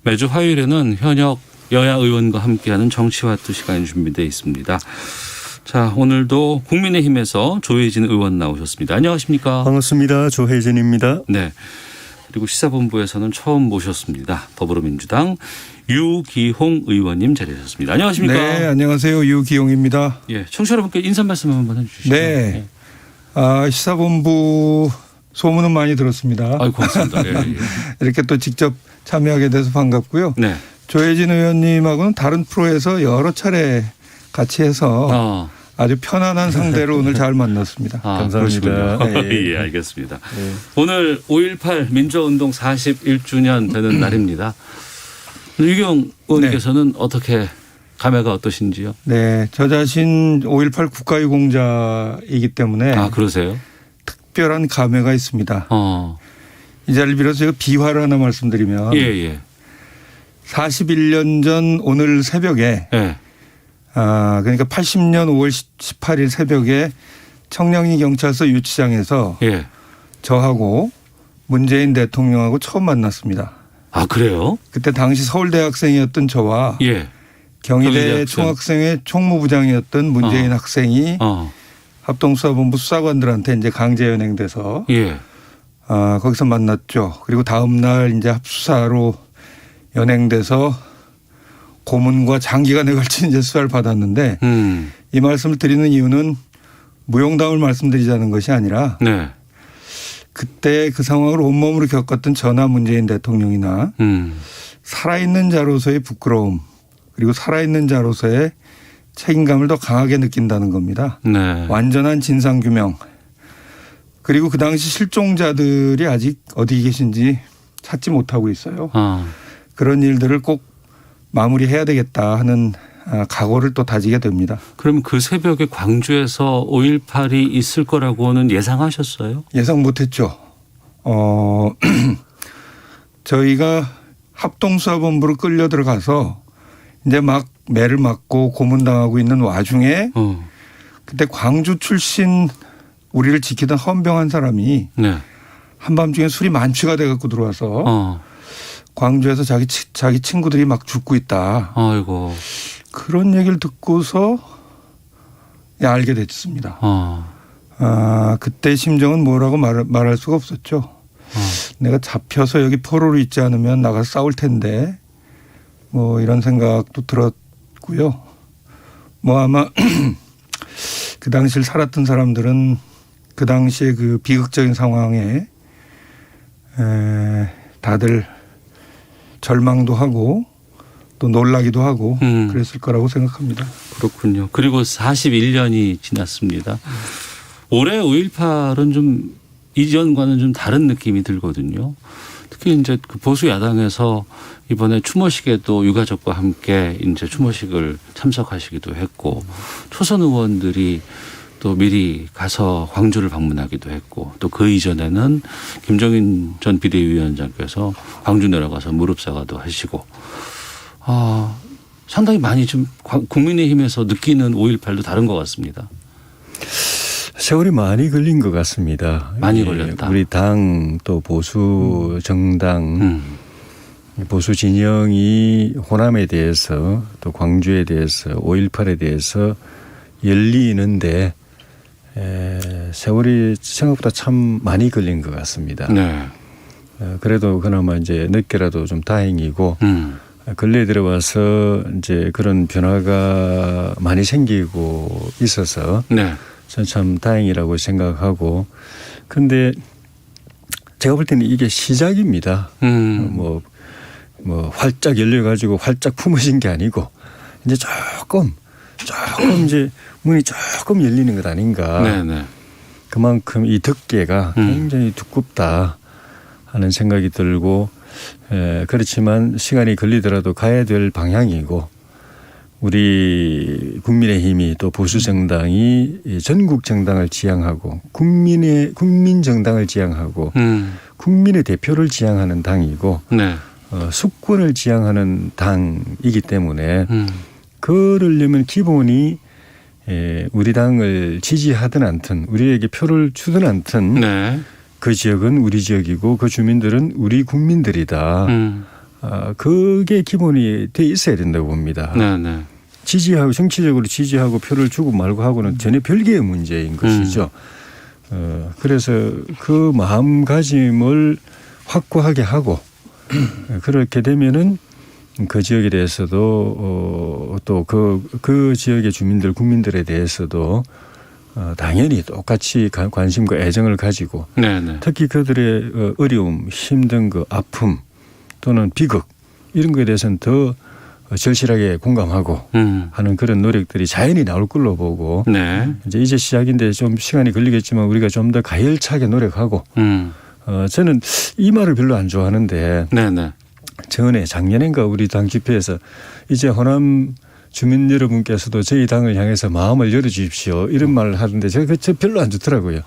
매주 화요일에는 현역 여야 의원과 함께하는 정치와투 시간이 준비되어 있습니다. 자, 오늘도 국민의힘에서 조혜진 의원 나오셨습니다. 안녕하십니까? 반갑습니다. 조혜진입니다. 네. 그리고 시사본부에서는 처음 모셨습니다. 더불어민주당 유기홍 의원님 자리하셨습니다. 안녕하십니까? 네, 안녕하세요. 유기용입니다. 예, 청취자 여러분께 인사 말씀 한번 해주시죠. 네. 시사본부 소문은 많이 들었습니다. 아유, 고맙습니다. 예, 예. 이렇게 또 직접 참여하게 돼서 반갑고요. 네. 조혜진 의원님하고는 다른 프로에서 여러 차례 같이 해서 아주 편안한 상대로 오늘 잘 만났습니다. 감사합니다. 예, 알겠습니다. 네. 오늘 5.18 민주화운동 41주년 되는 날입니다. 유경 의원께서는 어떻게 감회가 어떠신지요? 네. 저 자신 5.18 국가유공자이기 때문에. 아, 그러세요? 특별한 감회가 있습니다. 이 자리를 빌어서 제가 비화를 하나 말씀드리면. 예. 41년 전 오늘 새벽에. 예. 그러니까 80년 5월 18일 새벽에 청량리 경찰서 유치장에서 예. 저하고 문재인 대통령하고 처음 만났습니다. 아, 그래요? 그때 당시 서울대학생이었던 저와 예. 경희대 총학생회 총무부장이었던 문재인 학생이 합동수사본부 수사관들한테 이제 강제 연행돼서 거기서 만났죠. 그리고 다음 날 이제 합수사로 연행돼서 고문과 장기간에 걸친 이제 수사를 받았는데 이 말씀을 드리는 이유는 무용담을 말씀드리자는 것이 아니라 그때 그 상황을 온몸으로 겪었던 저나 문재인 대통령이나 살아있는 자로서의 부끄러움 그리고 살아있는 자로서의 책임감을 더 강하게 느낀다는 겁니다. 네. 완전한 진상규명 그리고 그 당시 실종자들이 아직 어디 계신지 찾지 못하고 있어요. 그런 일들을 꼭 마무리해야 되겠다 하는 각오를 또 다지게 됩니다. 그럼 그 새벽에 광주에서 5.18이 있을 거라고는 예상하셨어요? 예상 못했죠. 저희가 합동수사본부로 끌려 들어가서 이제 막 매를 맞고 고문당하고 있는 와중에 그때 광주 출신 우리를 지키던 헌병 한 사람이 한밤중에 술이 만취가 돼 갖고 들어와서 광주에서 자기 친구들이 막 죽고 있다. 아이고. 그런 얘기를 듣고서 알게 됐습니다. 그때 심정은 뭐라고 말할 수가 없었죠. 내가 잡혀서 여기 포로로 있지 않으면 나가서 싸울 텐데 뭐 이런 생각도 들었고요. 뭐 아마 그 당시를 살았던 사람들은 그 당시에 그 비극적인 상황에 다들 절망도 하고 또 놀라기도 하고 그랬을 거라고 생각합니다. 그렇군요. 그리고 41년이 지났습니다. 올해 5.18은 좀 이전과는 좀 다른 느낌이 들거든요. 특히 이제 그 보수 야당에서 이번에 추모식에도 유가족과 함께 이제 추모식을 참석하시기도 했고 초선 의원들이 또 미리 가서 광주를 방문하기도 했고 또 그 이전에는 김종인 전 비대위원장께서 광주 내려가서 무릎 사과도 하시고 상당히 많이 좀 국민의힘에서 느끼는 5.18도 다른 것 같습니다. 세월이 많이 걸린 것 같습니다. 많이 걸렸다. 우리 당 또 보수 정당 보수 진영이 호남에 대해서 또 광주에 대해서 5.18에 대해서 열리는데 세월이 생각보다 참 많이 걸린 것 같습니다. 네. 그래도 그나마 이제 늦게라도 좀 다행이고 근래에 들어와서 이제 그런 변화가 많이 생기고 있어서 저는 참 다행이라고 생각하고 근데 제가 볼 때는 이게 시작입니다. 뭐 활짝 열려가지고 활짝 품어진 게 아니고 이제 조금 이제 문이 조금 열리는 것 아닌가. 네네. 그만큼 이 덮개가 굉장히 두껍다 하는 생각이 들고 그렇지만 시간이 걸리더라도 가야 될 방향이고 우리 국민의힘이 또 보수정당이 전국 정당을 지향하고 국민 정당을 지향하고 국민의 대표를 지향하는 당이고 수권을 지향하는 당이기 때문에 그러려면 기본이 우리 당을 지지하든 않든 우리에게 표를 주든 않든 그 지역은 우리 지역이고 그 주민들은 우리 국민들이다 그게 기본이 돼 있어야 된다고 봅니다. 네네. 지지하고 정치적으로 지지하고 표를 주고 말고 하고는 전혀 별개의 문제인 것이죠. 그래서 그 마음가짐을 확고하게 하고 그렇게 되면은 그 지역에 대해서도 또 그 지역의 주민들 국민들에 대해서도 당연히 똑같이 관심과 애정을 가지고 네네. 특히 그들의 어려움, 힘든 그 아픔 또는 비극 이런 거에 대해서는 더 절실하게 공감하고 하는 그런 노력들이 자연히 나올 걸로 보고 네. 이제 시작인데 좀 시간이 걸리겠지만 우리가 좀 더 가열차게 노력하고 저는 이 말을 별로 안 좋아하는데 네네. 작년인가 우리 당 집회에서 이제 호남 주민 여러분께서도 저희 당을 향해서 마음을 열어주십시오 이런 말을 하는데 제가 별로 안 좋더라고요.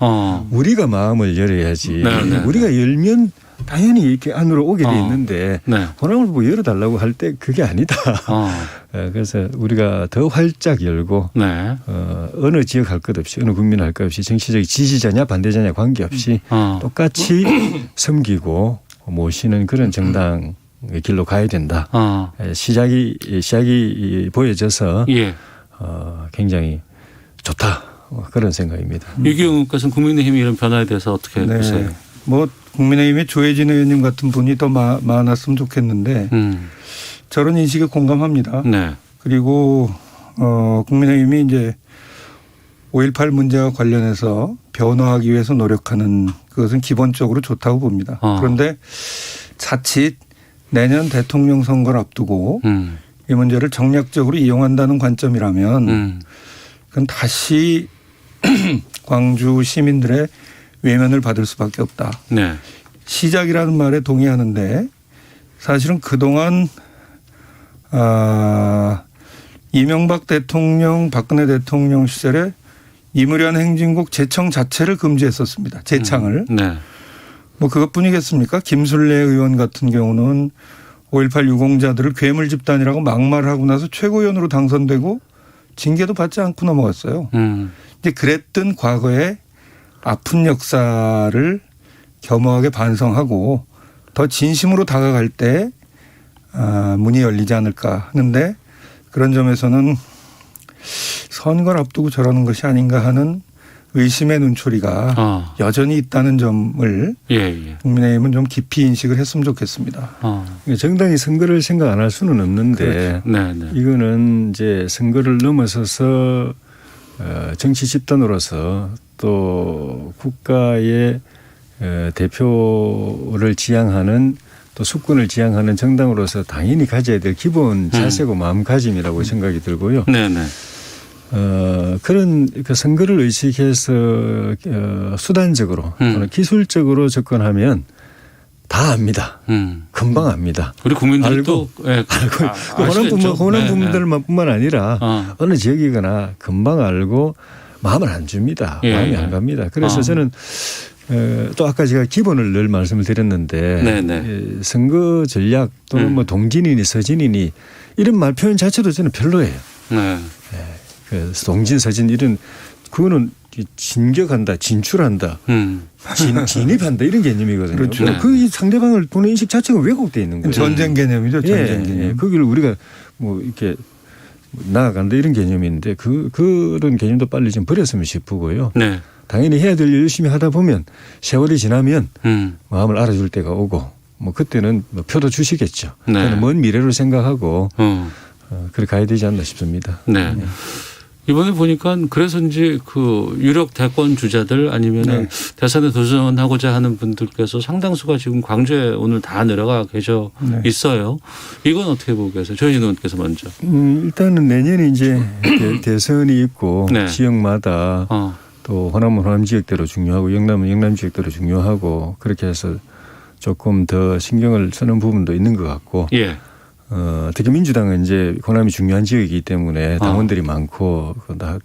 우리가 마음을 열어야지. 네네. 우리가 열면 당연히 이렇게 안으로 오게 돼 있는데 네. 호남을 보고 열어달라고 할 때 그게 아니다. 그래서 우리가 더 활짝 열고 네. 어느 지역 할 것 없이 어느 국민 할 것 없이 정치적 지지자냐 반대자냐 관계없이 똑같이 섬기고 모시는 그런 정당 길로 가야 된다. 시작이 보여져서 예. 굉장히 좋다. 그런 생각입니다. 유기용 의원께서는 국민의힘 이런 변화에 대해서 어떻게 네. 보세요? 뭐 국민의힘의 조혜진 의원님 같은 분이 더 많았으면 좋겠는데 저런 인식에 공감합니다. 네. 그리고 국민의힘이 이제 5.18 문제와 관련해서 변화하기 위해서 노력하는 그것은 기본적으로 좋다고 봅니다. 그런데 자칫 내년 대통령 선거를 앞두고 이 문제를 정략적으로 이용한다는 관점이라면 그건 다시 광주 시민들의 외면을 받을 수밖에 없다. 네. 시작이라는 말에 동의하는데 사실은 그동안 이명박 대통령 박근혜 대통령 시절에 이무련 행진곡 재청 자체를 금지했었습니다. 재창을. 네. 뭐 그것뿐이겠습니까? 김술래 의원 같은 경우는 5.18 유공자들을 괴물 집단이라고 막말을 하고 나서 최고위원으로 당선되고 징계도 받지 않고 넘어갔어요. 이제 그랬던 과거에 아픈 역사를 겸허하게 반성하고 더 진심으로 다가갈 때 문이 열리지 않을까 하는데 그런 점에서는 선거를 앞두고 저러는 것이 아닌가 하는 의심의 눈초리가 여전히 있다는 점을 국민의힘은 좀 깊이 인식을 했으면 좋겠습니다. 정당이 선거를 생각 안 할 수는 없는데 그렇죠. 이거는 이제 선거를 넘어서서 정치 집단으로서 또 국가의 대표를 지향하는 또 수권을 지향하는 정당으로서 당연히 가져야 될 기본 자세고 마음가짐이라고 생각이 들고요. 네네. 그런 그 선거를 의식해서 수단적으로 또는 기술적으로 접근하면 다 압니다. 금방 압니다. 우리 국민들도 알고 호남 분들뿐만 아니라 어느 지역이거나 금방 알고 마음을 안 줍니다. 마음이 안 갑니다. 그래서 저는 또 아까 제가 기본을 늘 말씀을 드렸는데 선거 전략 또는 뭐 동진이니 서진이니 이런 말 표현 자체도 저는 별로예요. 네. 그 동진 서진 이런 그거는 진격한다, 진출한다, 진입한다 이런 개념이거든요. 그렇죠. 그 상대방을 보는 인식 자체가 왜곡되어 있는 거예요. 전쟁 개념이죠. 전쟁 개념. 거기를 우리가 뭐 이렇게 나아간다 이런 개념인데 그런 개념도 빨리 좀 버렸으면 싶고요. 네. 당연히 해야 될 일 열심히 하다 보면 세월이 지나면 마음을 알아줄 때가 오고 뭐 그때는 뭐 표도 주시겠죠. 네. 먼 미래로 생각하고 그렇게 가야 되지 않나 싶습니다. 네. 이번에 보니까 그래서인지 그 유력 대권 주자들 아니면 대선에 도전하고자 하는 분들께서 상당수가 지금 광주에 오늘 다 내려가 계셔 있어요. 이건 어떻게 보고 계세요? 조혜진 의원께서 먼저. 일단은 내년에 이제 대선이 있고 지역마다 또 호남은 호남 지역대로 중요하고 영남은 영남 지역대로 중요하고 그렇게 해서 조금 더 신경을 쓰는 부분도 있는 것 같고 특히 민주당은 이제 호남이 중요한 지역이기 때문에 당원들이 많고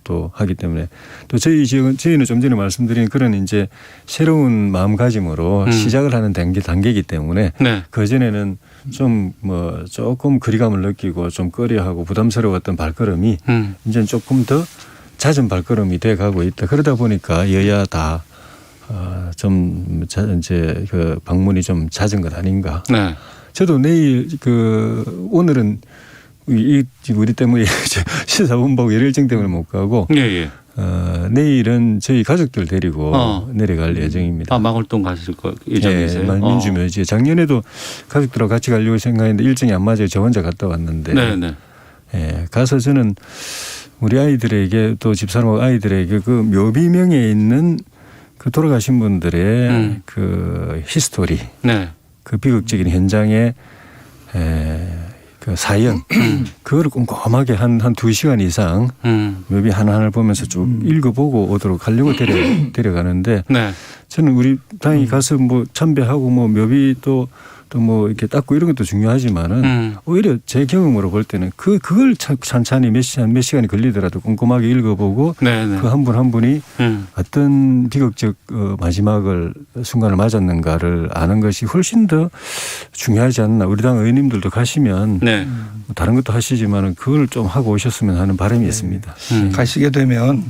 또 하기 때문에 또 저희 지역은 저희는 좀 전에 말씀드린 그런 이제 새로운 마음가짐으로 시작을 하는 단계이기 때문에 그 전에는 좀 뭐 조금 거리감을 느끼고 좀 꺼려하고 부담스러웠던 발걸음이 이제 조금 더 잦은 발걸음이 돼 가고 있다. 그러다 보니까 여야 다 좀 이제 그 방문이 좀 잦은 것 아닌가. 저도 내일 오늘은 우리 때문에 시사본부하고 일정 때문에 못 가고 내일은 저희 가족들 데리고 내려갈 예정입니다. 망월동 가실 예정이세요? 민주묘지. 작년에도 가족들하고 같이 가려고 생각했는데 일정이 안 맞아요. 저 혼자 갔다 왔는데. 네네. 가서 저는 우리 아이들에게 또 집사람하고 아이들에게 그 묘비명에 있는 그 돌아가신 분들의 그 히스토리, 그 비극적인 현장의 그 사연, 그거를 꼼꼼하게 한 2시간 이상 묘비 하나하나를 보면서 쭉 읽어보고 오도록 하려고 데려가는데 저는 우리 당연히 가서 뭐 참배하고 뭐 묘비 또 뭐 이렇게 닦고 이런 것도 중요하지만은 오히려 제 경험으로 볼 때는 그걸 찬찬히 몇 시간이 걸리더라도 꼼꼼하게 읽어보고 그 한 분 한 분이 어떤 비극적 마지막을 순간을 맞았는가를 아는 것이 훨씬 더 중요하지 않나. 우리 당 의원님들도 가시면 다른 것도 하시지만은 그걸 좀 하고 오셨으면 하는 바람이 있습니다. 가시게 되면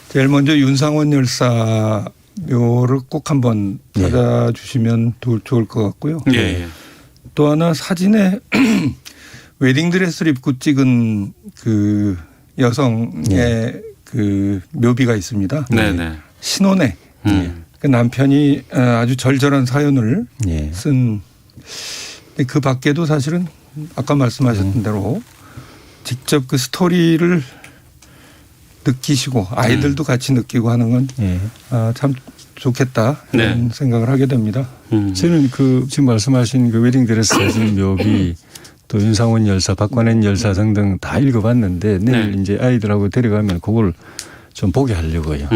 제일 먼저 윤상원 열사 묘를 꼭 한번 찾아주시면 좋을 것 같고요. 또 하나 사진에 웨딩드레스를 입고 찍은 그 여성의 그 묘비가 있습니다. 신혼에 그 남편이 아주 절절한 사연을 쓴 그 밖에도 사실은 아까 말씀하셨던 대로 직접 그 스토리를 느끼시고 아이들도 같이 느끼고 하는 건 참 좋겠다 이런 생각을 하게 됩니다. 저는 그 지금 말씀하신 그 웨딩드레스 사진 묘비 또 윤상원 열사, 박관현 열사 등등 다 읽어봤는데 내일 이제 아이들하고 데려가면 그걸 좀 보게 하려고요.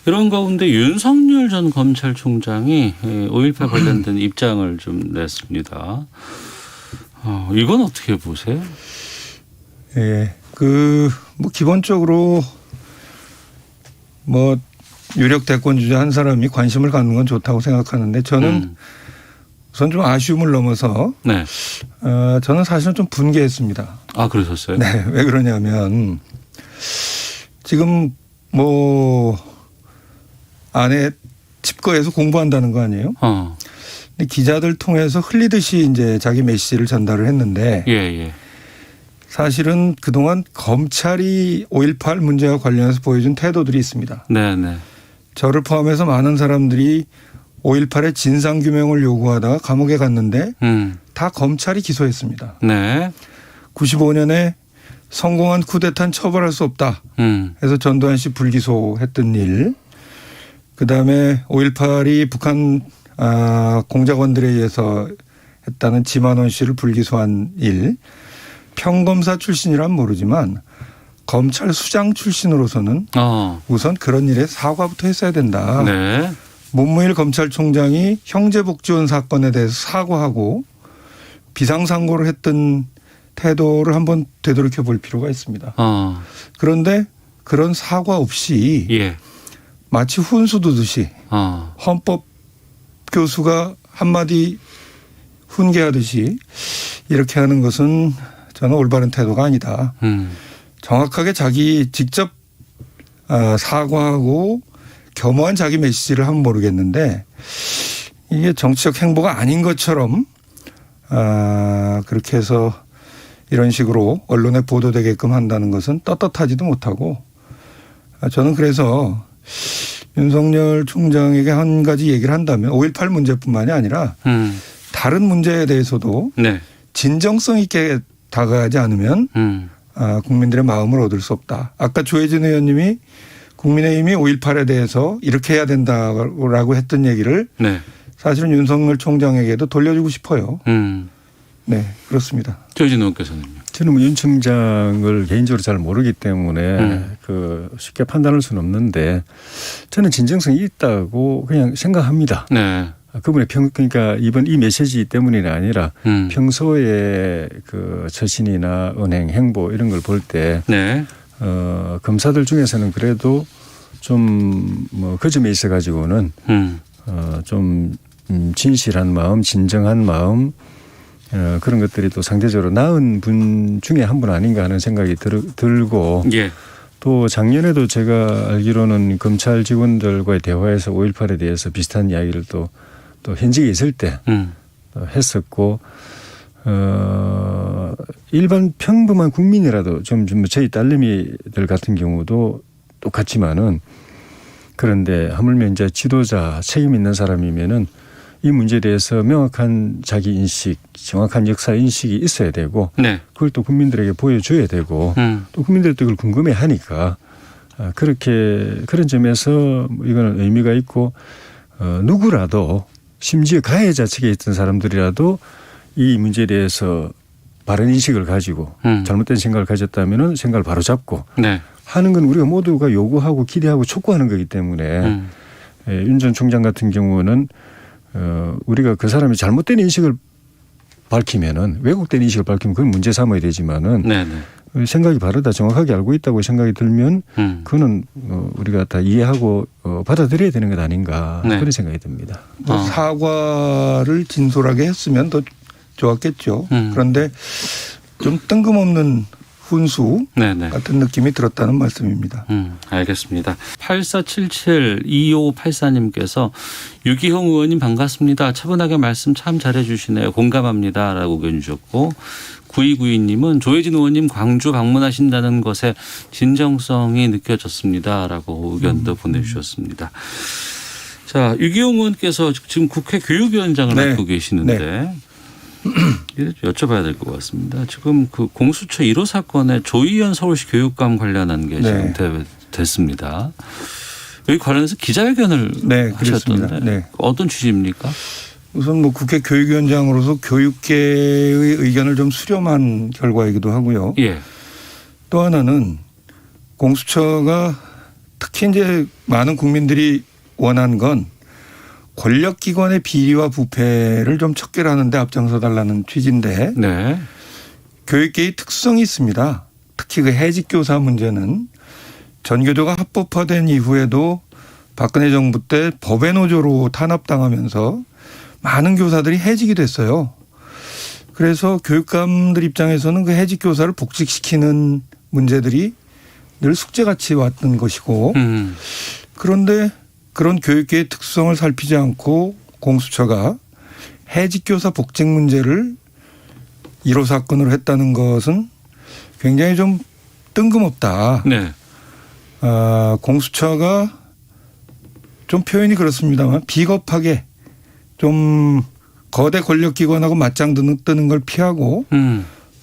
이런 가운데 윤석열 전 검찰총장이 5.18 관련된 입장을 좀 냈습니다. 이건 어떻게 보세요? 뭐 기본적으로 뭐 유력 대권 주자 한 사람이 관심을 갖는 건 좋다고 생각하는데 저는 우선 좀 아쉬움을 넘어서 저는 사실은 좀 분개했습니다. 아, 그러셨어요? 네. 왜 그러냐면 지금 뭐 아내 집거에서 공부한다는 거 아니에요? 근데 기자들 통해서 흘리듯이 이제 자기 메시지를 전달을 했는데 사실은 그동안 검찰이 5.18 문제와 관련해서 보여준 태도들이 있습니다. 저를 포함해서 많은 사람들이 5.18의 진상규명을 요구하다가 감옥에 갔는데 다 검찰이 기소했습니다. 95년에 성공한 쿠데타는 처벌할 수 없다 해서 전두환 씨 불기소했던 일, 그다음에 5.18이 북한 공작원들에 의해서 했다는 지만원 씨를 불기소한 일, 평검사 출신이란 모르지만 검찰 수장 출신으로서는 우선 그런 일에 사과부터 했어야 된다. 문무일 검찰총장이 형제복지원 사건에 대해서 사과하고 비상상고를 했던 태도를 한번 되돌이켜 볼 필요가 있습니다. 그런데 그런 사과 없이 마치 훈수 두듯이 헌법 교수가 한마디 훈계하듯이 이렇게 하는 것은 저는 올바른 태도가 아니다. 정확하게 자기 직접 사과하고 겸허한 자기 메시지를 하면 모르겠는데 이게 정치적 행보가 아닌 것처럼 그렇게 해서 이런 식으로 언론에 보도되게끔 한다는 것은 떳떳하지도 못하고 저는 그래서 윤석열 총장에게 한 가지 얘기를 한다면 5.18 문제뿐만이 아니라 다른 문제에 대해서도 진정성 있게 다가가지 않으면 국민들의 마음을 얻을 수 없다. 아까 조혜진 의원님이 국민의힘이 5.18에 대해서 이렇게 해야 된다라고 했던 얘기를 사실은 윤석열 총장에게도 돌려주고 싶어요. 네, 그렇습니다. 조혜진 의원께서는요? 저는 뭐 윤 총장을 개인적으로 잘 모르기 때문에 쉽게 판단할 수는 없는데 저는 진정성이 있다고 그냥 생각합니다. 그분의 그러니까 이번 이 메시지 때문이 아니라 평소에 그 처신이나 언행, 행보 이런 걸 볼 때 검사들 중에서는 그래도 좀 뭐 그 점에 있어 가지고는 좀 진실한 마음, 진정한 마음 그런 것들이 또 상대적으로 나은 분 중에 한 분 아닌가 하는 생각이 들고 또 작년에도 제가 알기로는 검찰 직원들과의 대화에서 5.18에 대해서 비슷한 이야기를 또 현직에 있을 때 했었고 일반 평범한 국민이라도 좀 저희 딸내미들 같은 경우도 똑같지만은 그런데 하물며 이제 지도자 책임 있는 사람이면은 이 문제에 대해서 명확한 자기 인식, 정확한 역사 인식이 있어야 되고 네. 그걸 또 국민들에게 보여줘야 되고 또 국민들도 그걸 궁금해하니까 그렇게 그런 점에서 이거는 의미가 있고 누구라도 심지어 가해자 측에 있던 사람들이라도 이 문제에 대해서 바른 인식을 가지고 잘못된 생각을 가졌다면은 생각을 바로 잡고 네. 하는 건 우리가 모두가 요구하고 기대하고 촉구하는 거기 때문에 윤 전 총장 같은 경우는 우리가 그 사람이 잘못된 인식을 밝히면은 왜곡된 인식을 밝히면 그건 문제 삼아야 되지만은 네네. 생각이 바르다 정확하게 알고 있다고 생각이 들면 그거는 우리가 다 이해하고 받아들여야 되는 것 아닌가 네. 그런 생각이 듭니다. 사과를 진솔하게 했으면 더 좋았겠죠. 그런데 좀 뜬금없는 훈수 네네. 같은 느낌이 들었다는 말씀입니다. 알겠습니다. 8477-2584님께서 유기홍 의원님 반갑습니다. 차분하게 말씀 참 잘해 주시네요. 공감합니다. 라고 의견 주셨고 9292님은 조혜진 의원님 광주 방문하신다는 것에 진정성이 느껴졌습니다. 라고 의견도 보내주셨습니다. 자, 유기홍 의원께서 지금 국회 교육위원장을 네. 맡고 계시는데 네. 여쭤봐야 될 것 같습니다. 지금 그 공수처 1호 사건에 조희연 서울시 교육감 관련한 게 지금 네. 됐습니다. 여기 관련해서 기자회견을 네, 하셨던데 네. 어떤 취지입니까? 우선 뭐 국회 교육위원장으로서 교육계의 의견을 좀 수렴한 결과이기도 하고요. 예. 또 하나는 공수처가 특히 이제 많은 국민들이 원한 건 권력기관의 비리와 부패를 좀 척결하는 데 앞장서 달라는 취지인데 네. 교육계의 특성이 있습니다. 특히 그 해직교사 문제는 전교조가 합법화된 이후에도 박근혜 정부 때 법의 노조로 탄압당하면서 많은 교사들이 해직이 됐어요. 그래서 교육감들 입장에서는 그 해직교사를 복직시키는 문제들이 늘 숙제같이 왔던 것이고 그런데 그런 교육계의 특성을 살피지 않고 공수처가 해직교사 복직 문제를 1호 사건으로 했다는 것은 굉장히 좀 뜬금없다. 네. 공수처가 좀 표현이 그렇습니다만 비겁하게 좀 거대 권력기관하고 맞짱 뜨는 걸 피하고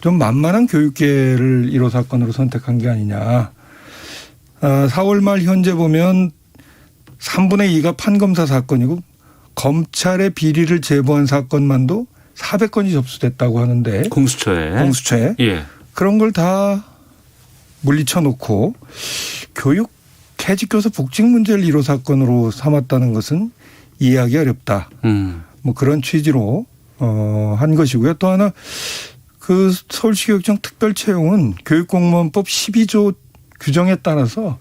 좀 만만한 교육계를 1호 사건으로 선택한 게 아니냐. 4월 말 현재 보면 3분의 2가 판검사 사건이고 검찰의 비리를 제보한 사건만도 400건이 접수됐다고 하는데 공수처에 예. 그런 걸 다 물리쳐 놓고 교육 해직교사 복직 문제를 1호 사건으로 삼았다는 것은 이해하기 어렵다. 뭐 그런 취지로 한 것이고요. 또 하나 그 서울시교육청 특별채용은 교육공무원법 12조 규정에 따라서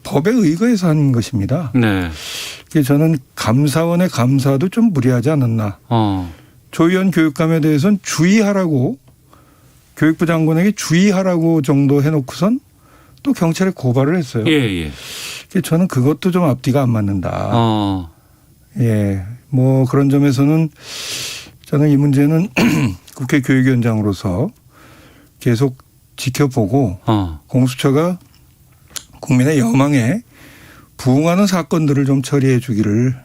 법에 의거해서 한 것입니다. 네. 저는 감사원의 감사도 좀 무리하지 않았나. 조희연 교육감에 대해서는 주의하라고 교육부 장관에게 주의하라고 정도 해놓고선 또 경찰에 고발을 했어요. 예. 저는 그것도 좀 앞뒤가 안 맞는다. 예. 뭐 그런 점에서는 저는 이 문제는 국회 교육위원장으로서 계속 지켜보고 공수처가 국민의 여망에 부응하는 사건들을 좀 처리해 주기를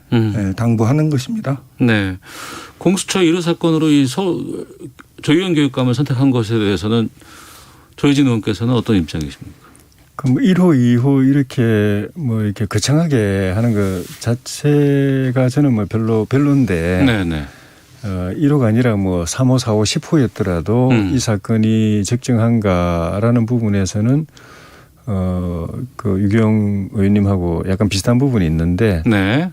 당부하는 것입니다. 네. 공수처 1호 사건으로 이 조희연 교육감을 선택한 것에 대해서는 조혜진 의원께서는 어떤 입장이십니까? 그 1호, 2호 이렇게 이렇게 거창하게 하는 것 자체가 저는 별론데. 네네. 1호가 아니라 3호, 4호, 10호였더라도 이 사건이 적정한가라는 부분에서는 그 유경 의원님하고 약간 비슷한 부분이 있는데 네.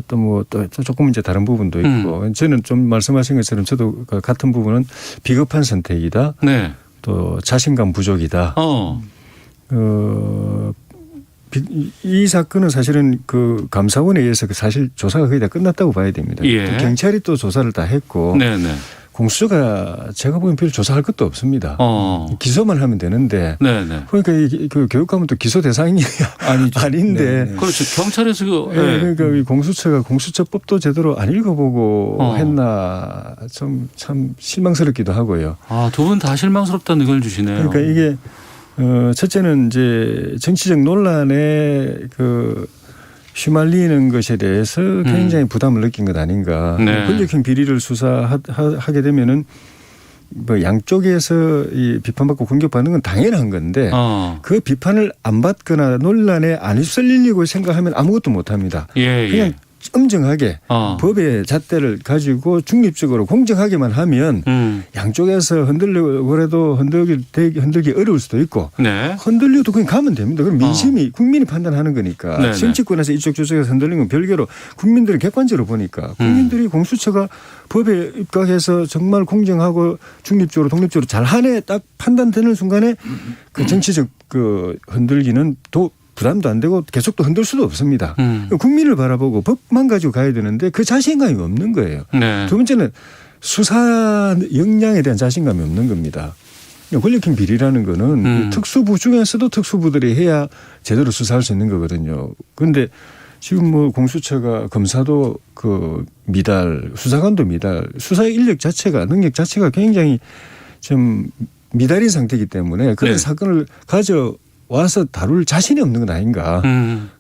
또 조금 이제 다른 부분도 있고 저는 좀 말씀하신 것처럼 저도 같은 부분은 비겁한 선택이다. 네. 또 자신감 부족이다. 이 사건은 사실은 그 감사원에 의해서 사실 조사가 거의 다 끝났다고 봐야 됩니다. 예. 경찰이 또 조사를 다 했고 네네. 공수처가 제가 보기엔 별로 조사할 것도 없습니다. 기소만 하면 되는데. 네네. 그러니까 그 교육감은 또 기소 대상이 아닌데. 네네. 그렇죠. 경찰에서 그러니까 이 공수처가 공수처법도 제대로 안 읽어보고 했나 참 실망스럽기도 하고요. 두 분 다 실망스럽다는 의견을 주시네요. 그러니까 이게 첫째는 이제 정치적 논란에 휘말리는 것에 대해서 굉장히 부담을 느낀 것 아닌가. 네. 권력형 비리를 수사하게 되면은 뭐 양쪽에서 이 비판받고 공격받는 건 당연한 건데 그 비판을 안 받거나 논란에 안 휩쓸리려고 생각하면 아무것도 못 합니다. 그냥 엄정하게 법의 잣대를 가지고 중립적으로 공정하게만 하면 양쪽에서 흔들려고 해도 흔들기 어려울 수도 있고 흔들려도 그냥 가면 됩니다. 그럼 민심이 국민이 판단하는 거니까 정치권에서 이쪽 저쪽에서 흔들리는 건 별개로 국민들이 객관적으로 보니까 국민들이 공수처가 법에 입각해서 정말 공정하고 중립적으로 독립적으로 잘하네 딱 판단되는 순간에 그 정치적 그 흔들기는 또 부담도 안 되고 계속 또 흔들 수도 없습니다. 국민을 바라보고 법만 가지고 가야 되는데 그 자신감이 없는 거예요. 두 번째는 수사 역량에 대한 자신감이 없는 겁니다. 권력형 비리라는 거는 특수부 중에서도 특수부들이 해야 제대로 수사할 수 있는 거거든요. 그런데 지금 뭐 공수처가 검사도 그 미달, 수사관도 미달, 수사 인력 자체가 능력 자체가 굉장히 좀 미달인 상태이기 때문에 그런 사건을 와서 다룰 자신이 없는 건 아닌가.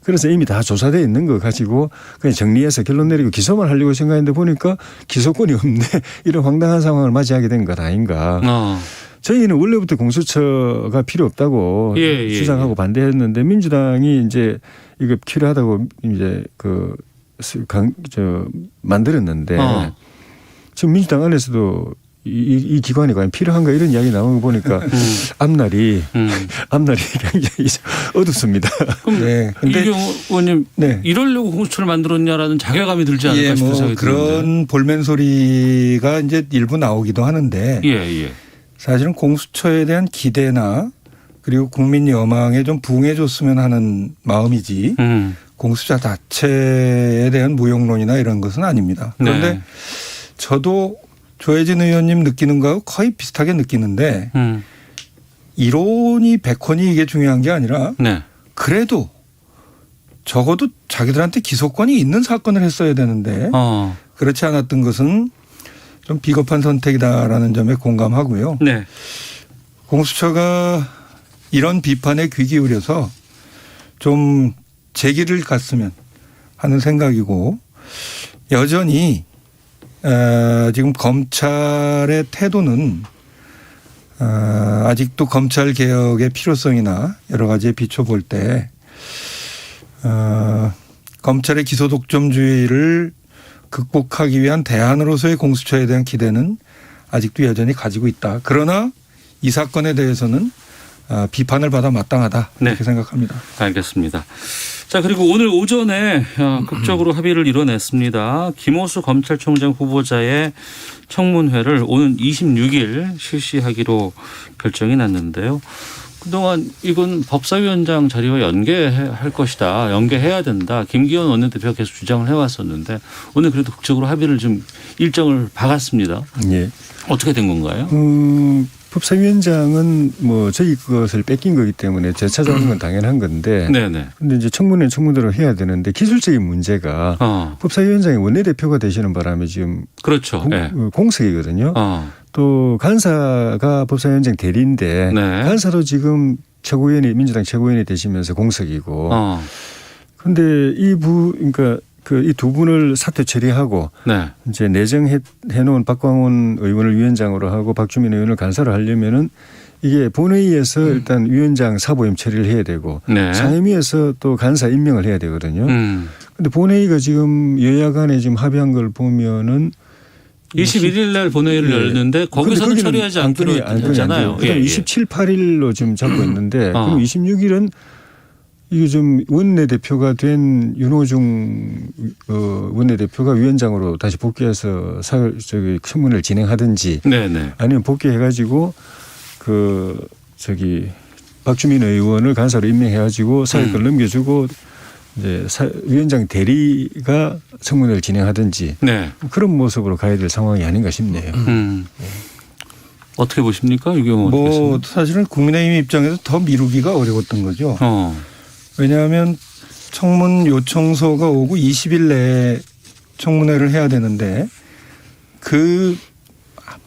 그래서 이미 다 조사되어 있는 거 가지고 그냥 정리해서 결론 내리고 기소만 하려고 생각했는데 보니까 기소권이 없네. 이런 황당한 상황을 맞이하게 된 것 아닌가. 저희는 원래부터 공수처가 필요 없다고 주장하고 반대했는데 민주당이 이제 이거 필요하다고 이제 만들었는데 지금 민주당 안에서도 이 기관이 과연 필요한가 이런 이야기 나오는 거 보니까 앞날이 굉장히 어둡습니다. 그럼 이경호 의원님 이러려고 공수처를 만들었냐라는 자괴감이 들지 않을까 싶은 생각이 드는데. 그런 볼멘 소리가 이제 일부 나오기도 하는데 사실은 공수처에 대한 기대나 그리고 국민 여망에 좀 부응해 줬으면 하는 마음이지 공수처 자체에 대한 무용론이나 이런 것은 아닙니다. 그런데 저도 조혜진 의원님 느끼는 거하고 거의 비슷하게 느끼는데 이론이 백헌이 이게 중요한 게 아니라 그래도 적어도 자기들한테 기소권이 있는 사건을 했어야 되는데 그렇지 않았던 것은 좀 비겁한 선택이다라는 점에 공감하고요. 공수처가 이런 비판에 귀 기울여서 좀 제기를 갔으면 하는 생각이고 여전히 지금 검찰의 태도는 아직도 검찰 개혁의 필요성이나 여러 가지에 비춰볼 때 검찰의 기소 독점주의를 극복하기 위한 대안으로서의 공수처에 대한 기대는 아직도 여전히 가지고 있다. 그러나 이 사건에 대해서는 비판을 받아 마땅하다 이렇게 생각합니다. 알겠습니다. 자, 그리고 오늘 오전에 극적으로 합의를 이뤄냈습니다. 김호수 검찰총장 후보자의 청문회를 오는 26일 실시하기로 결정이 났는데요. 그동안 이건 법사위원장 자리와 연계할 것이다. 연계해야 된다. 김기현 원내대표가 계속 주장을 해왔었는데 오늘 그래도 극적으로 합의를 좀 일정을 박았습니다. 어떻게 된 건가요? 법사위원장은 뭐 저희 것을 뺏긴 거기 때문에 재찾아오는 건 당연한 건데. 그런데 이제 청문회는 청문대로 해야 되는데 기술적인 문제가 법사위원장이 원내대표가 되시는 바람에 지금 공석이거든요. 또 간사가 법사위원장 대리인데 간사도 지금 최고위원이 민주당 최고위원이 되시면서 공석이고. 그런데 그러니까 이 두 분을 사퇴 처리하고 이제 내정해 놓은 박광원 의원을 위원장으로 하고 박주민 의원을 간사로 하려면은 이게 본회의에서 일단 위원장 사보임 처리를 해야 되고 상임위에서 또 간사 임명을 해야 되거든요. 그런데 본회의가 지금 여야 간에 지금 합의한 걸 보면은 21일 날 본회의를 열는데 거기서는 처리하지 않기로 했잖아요. 27, 8일로 지금 잡고 있는데 그럼 26일은 이게 좀 원내대표가 된 윤호중 원내대표가 위원장으로 다시 복귀해서 청문회를 진행하든지 아니면 복귀해가지고 박주민 의원을 간사로 임명해가지고 사회권 넘겨주고 이제 위원장 대리가 청문회를 진행하든지 네. 그런 모습으로 가야 될 상황이 아닌가 싶네요. 어떻게 보십니까? 유경호 뭐 사실은 국민의힘 입장에서 더 미루기가 어려웠던 거죠. 왜냐하면 청문 요청서가 오고 20일 내에 청문회를 해야 되는데 그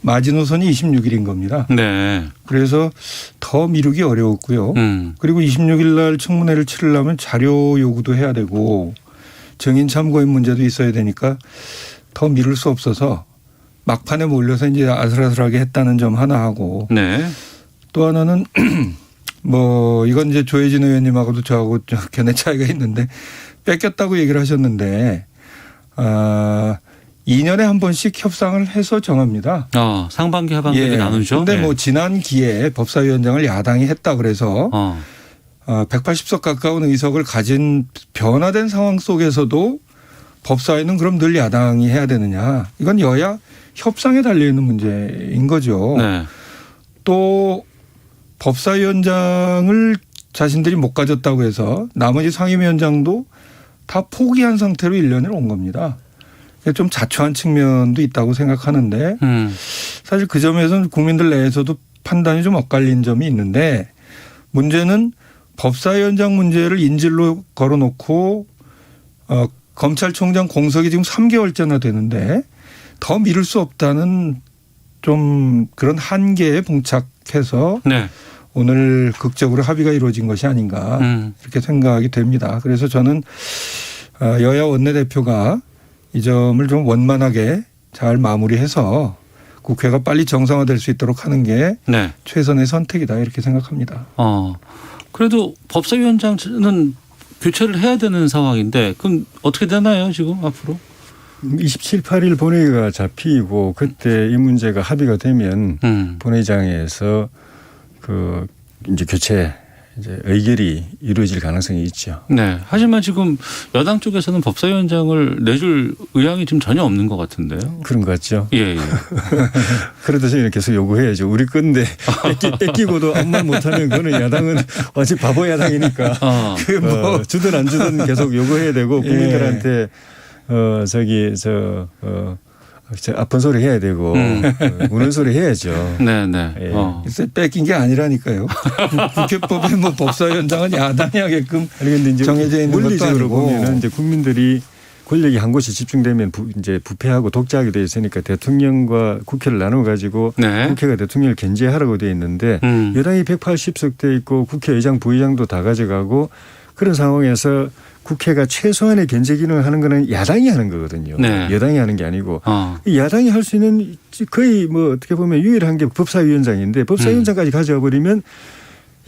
마지노선이 26일인 겁니다. 네. 그래서 더 미루기 어려웠고요. 그리고 26일 날 청문회를 치르려면 자료 요구도 해야 되고 증인 참고인 문제도 있어야 되니까 더 미룰 수 없어서 막판에 몰려서 이제 아슬아슬하게 했다는 점 하나 하고 네. 또 하나는 뭐 이건 이제 조혜진 의원님하고도 저하고 견해 차이가 있는데 뺏겼다고 얘기를 하셨는데 2년에 한 번씩 협상을 해서 정합니다. 상반기 하반기 예. 나누죠. 그런데 네. 뭐 지난 기회에 법사위원장을 야당이 했다 그래서 180석 가까운 의석을 가진 변화된 상황 속에서도 법사위는 그럼 늘 야당이 해야 되느냐. 이건 여야 협상에 달려있는 문제인 거죠. 네. 또 법사위원장을 자신들이 못 가졌다고 해서 나머지 상임위원장도 다 포기한 상태로 1년을 온 겁니다. 좀 자초한 측면도 있다고 생각하는데 사실 그 점에서는 국민들 내에서도 판단이 좀 엇갈린 점이 있는데 문제는 법사위원장 문제를 인질로 걸어놓고 검찰총장 공석이 지금 3개월째나 되는데 더 미룰 수 없다는 좀 그런 한계에 봉착해서 네. 오늘 극적으로 합의가 이루어진 것이 아닌가 이렇게 생각이 됩니다. 그래서 저는 여야 원내대표가 이 점을 좀 원만하게 잘 마무리해서 국회가 빨리 정상화될 수 있도록 하는 게 네. 최선의 선택이다 이렇게 생각합니다. 그래도 법사위원장은 교체를 해야 되는 상황인데 그럼 어떻게 되나요 지금 앞으로? 27, 8일 본회의가 잡히고 그때 이 문제가 합의가 되면 본회의장에서 그 이제 교체 이제 의결이 이루어질 가능성이 있죠. 네. 하지만 지금 여당 쪽에서는 법사위원장을 내줄 의향이 지금 전혀 없는 것 같은데요. 그런 것 같죠. 예. 그래도 저희는 계속 요구해야죠. 우리 건데 뺏기고도 아무 말 못하면 그거는 야당은 완전 바보 야당이니까 뭐 주든 안 주든 계속 요구해야 되고 국민들한테 아픈 소리 해야 되고 우는 소리 해야죠. 네네. 예. 뺏긴 게 아니라니까요. 국회법에 뭐 법사위원장은 야당이 하게끔 정해져 있는 것도 아니고. 보면은 이제 국민들이 권력이 한 곳에 집중되면 이제 부패하고 독재하게 돼 있으니까 대통령과 국회를 나눠 가지고 네. 국회가 대통령을 견제하라고 돼 있는데 여당이 180석 돼 있고 국회의장 부의장도 다 가져가고 그런 상황에서 국회가 최소한의 견제 기능을 하는 거는 야당이 하는 거거든요. 네. 여당이 하는 게 아니고 야당이 할 수 있는 거의 뭐 어떻게 보면 유일한 게 법사위원장인데 법사위원장까지 가져와 버리면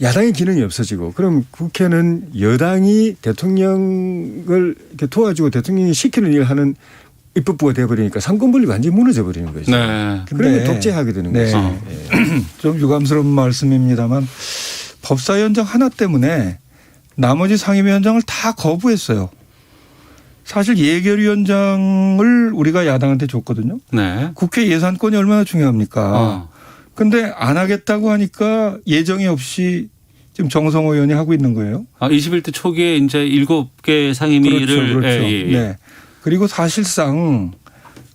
야당의 기능이 없어지고 그럼 국회는 여당이 대통령을 이렇게 도와주고 대통령이 시키는 일을 하는 입법부가 돼버리니까 상권분립이 완전히 무너져 버리는 거죠. 네. 그러면 독재하게 되는 거죠. 네. 좀 유감스러운 말씀입니다만 법사위원장 하나 때문에 나머지 상임위원장을 다 거부했어요. 사실 예결위원장을 우리가 야당한테 줬거든요. 네. 국회 예산권이 얼마나 중요합니까? 그런데 안 하겠다고 하니까 예정이 없이 지금 정성호 의원이 하고 있는 거예요. 21대 초기에 이제 7개 상임위를. 그렇죠. 네. 그리고 사실상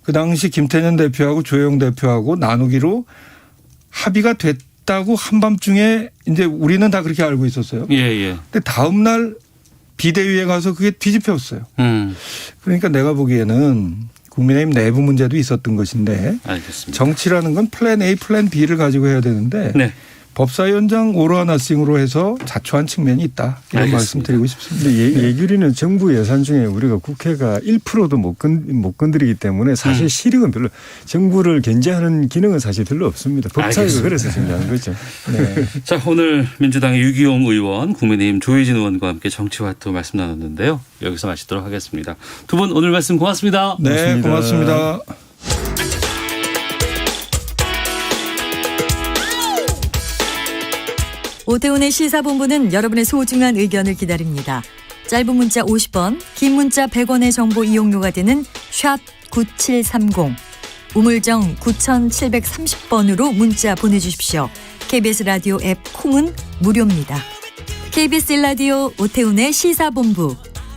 그 당시 김태년 대표하고 조영 대표하고 나누기로 합의가 됐다고 한밤중에 이제 우리는 다 그렇게 알고 있었어요. 예. 근데 다음 날 비대위에 가서 그게 뒤집혔어요. 그러니까 내가 보기에는 국민의힘 내부 문제도 있었던 것인데 알겠습니다. 정치라는 건 플랜 A, 플랜 B를 가지고 해야 되는데 네. 법사위원장 오로하 나싱으로 해서 자초한 측면이 있다. 이런 말씀 드리고 싶습니다. 예결위는 정부 예산 중에 우리가 국회가 1%도 못 건드리기 때문에 사실 실익은 별로 정부를 견제하는 기능은 사실 별로 없습니다. 법사위가 그래서 중요한 거죠. 네. 자, 오늘 민주당의 유기용 의원, 국민의힘 조혜진 의원과 함께 정치화투 말씀 나눴는데요. 여기서 마치도록 하겠습니다. 두 분 오늘 말씀 고맙습니다. 네, 고맙습니다. 오태훈의 시사본부는 여러분의 소중한 의견을 기다립니다. 짧은 문자 50원, 긴 문자 100원의 정보 이용료가 되는 샵 9730, 우물정 9730번으로 문자 보내주십시오. KBS 라디오 앱 콩은 무료입니다. KBS 라디오 오태훈의 시사본부.